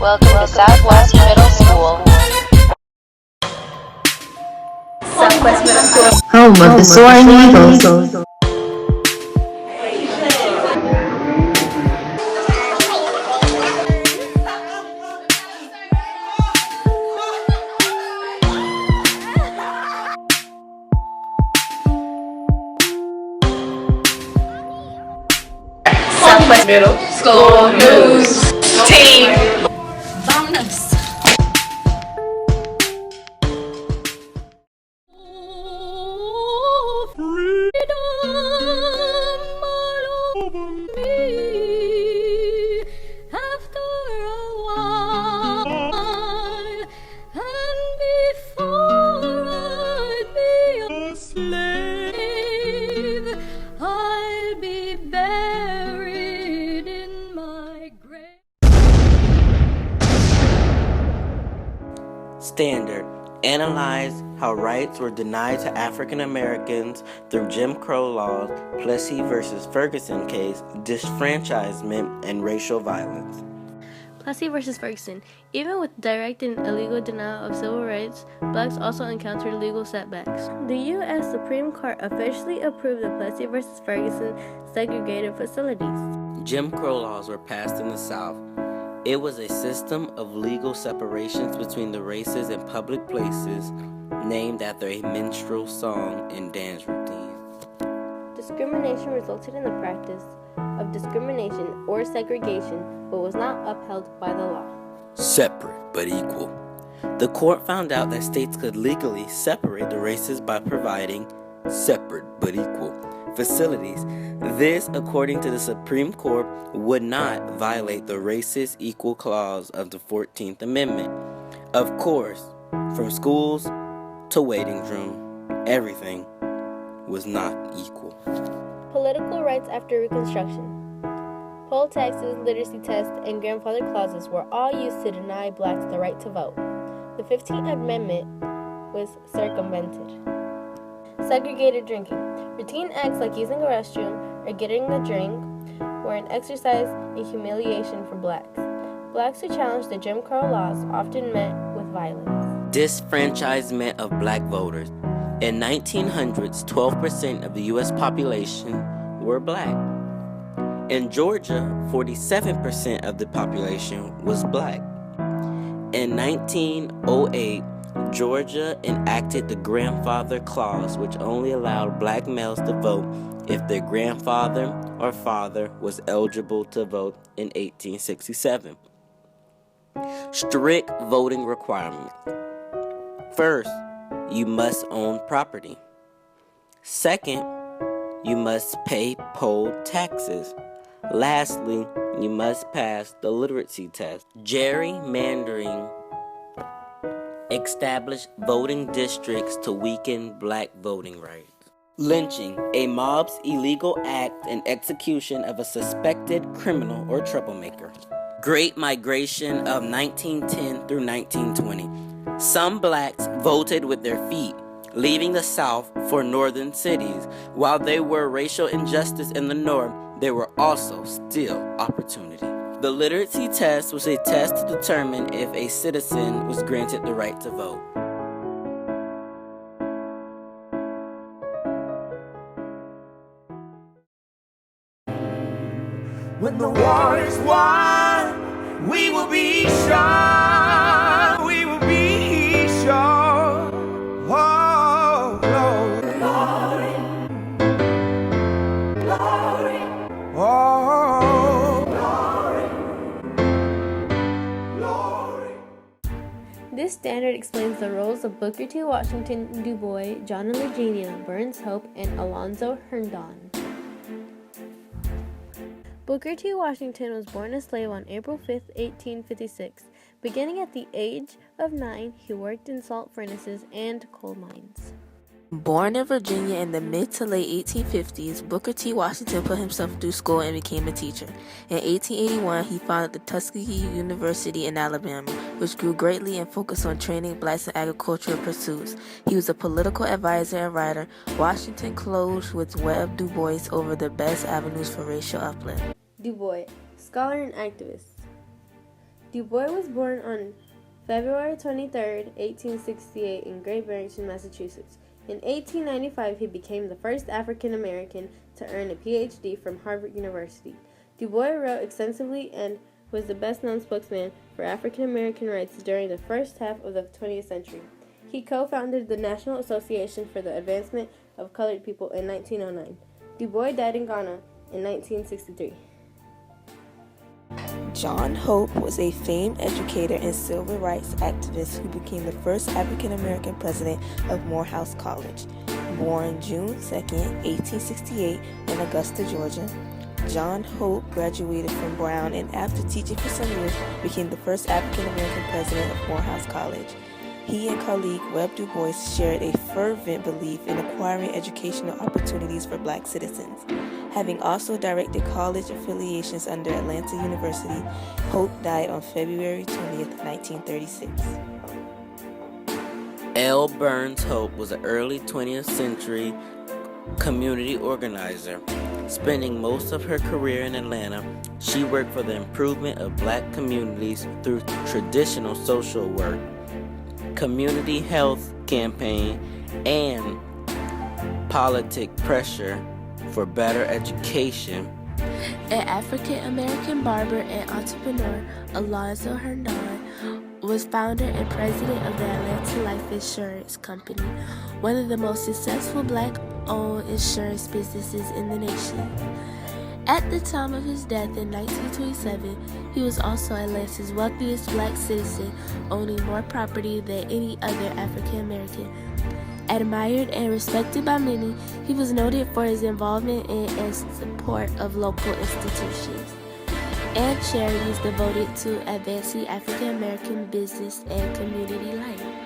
Welcome to Southwest Middle School. Southwest Middle School, home of the Soaring Eagles. Southwest Middle School News Team. Bonus. Standard. Analyze how rights were denied to African Americans through Jim Crow laws, Plessy versus Ferguson case, disfranchisement, and racial violence. Plessy versus Ferguson. Even with direct and illegal denial of civil rights, blacks also encountered legal setbacks. The U.S. Supreme Court officially approved the Plessy versus Ferguson segregated facilities. Jim Crow laws were passed in the South. It was a system of legal separations between the races in public places, named after a minstrel song and dance routine. Discrimination resulted in the practice of discrimination or segregation, but was not upheld by the law. Separate but equal. The court found out that states could legally separate the races by providing separate but equal facilities. This, according to the Supreme Court, would not violate the racist equal clause of the 14th Amendment. Of course, from schools to waiting room, everything was not equal. Political rights after Reconstruction. Poll taxes, literacy tests, and grandfather clauses were all used to deny blacks the right to vote. The 15th Amendment was circumvented. Segregated drinking. Routine acts like using a restroom or getting a drink were an exercise in humiliation for blacks. Blacks who challenged the Jim Crow laws often met with violence. Disfranchisement of black voters. In 1900s, 12% of the U.S. population were black. In Georgia, 47% of the population was black. In 1908, Georgia enacted the Grandfather Clause, which only allowed black males to vote if their grandfather or father was eligible to vote in 1867. Strict voting requirements. First, you must own property. Second, you must pay poll taxes. Lastly, you must pass the literacy test. Gerrymandering established voting districts to weaken black voting rights. Lynching, a mob's illegal act and execution of a suspected criminal or troublemaker. Great Migration of 1910 through 1920. Some blacks voted with their feet, leaving the South for northern cities. While there were racial injustice in the North, there were also still opportunity. The literacy test was a test to determine if a citizen was granted the right to vote. When the war is won, we will be sure, we will be sure. Oh, glory, glory, glory. Oh, glory, glory. This standard explains the roles of Booker T. Washington, Du Bois, John and Virginia, Burns Hope, and Alonzo Herndon. Booker T. Washington was born a slave on April 5, 1856. Beginning at the age of 9, he worked in salt furnaces and coal mines. Born in Virginia in the mid to late 1850s, Booker T. Washington put himself through school and became a teacher. In 1881, he founded the Tuskegee University in Alabama, which grew greatly and focused on training blacks in agricultural pursuits. He was a political advisor and writer. Washington closed with Webb Du Bois over the best avenues for racial uplift. Du Bois, scholar and activist. Du Bois was born on February 23, 1868 in Great Barrington, Massachusetts. In 1895, he became the first African American to earn a PhD from Harvard University. Du Bois wrote extensively and was the best-known spokesman for African American rights during the first half of the 20th century. He co-founded the National Association for the Advancement of Colored People in 1909. Du Bois died in Ghana in 1963. John Hope was a famed educator and civil rights activist who became the first African American president of Morehouse College. Born June 2, 1868 in Augusta, Georgia, John Hope graduated from Brown and after teaching for some years became the first African American president of Morehouse College. He and colleague Webb Du Bois shared a fervent belief in acquiring educational opportunities for black citizens. Having also directed college affiliations under Atlanta University, Hope died on February 20th, 1936. L. Burns Hope was an early 20th century community organizer. Spending most of her career in Atlanta, she worked for the improvement of black communities through traditional social work, community health campaign, and politic pressure for better education. An African-American barber and entrepreneur, Alonzo Herndon, was founder and president of the Atlanta Life Insurance Company, one of the most successful black-owned insurance businesses in the nation. At the time of his death in 1927, he was also Atlanta's wealthiest black citizen, owning more property than any other African American. Admired and respected by many, he was noted for his involvement in and support of local institutions and charities devoted to advancing African American business and community life.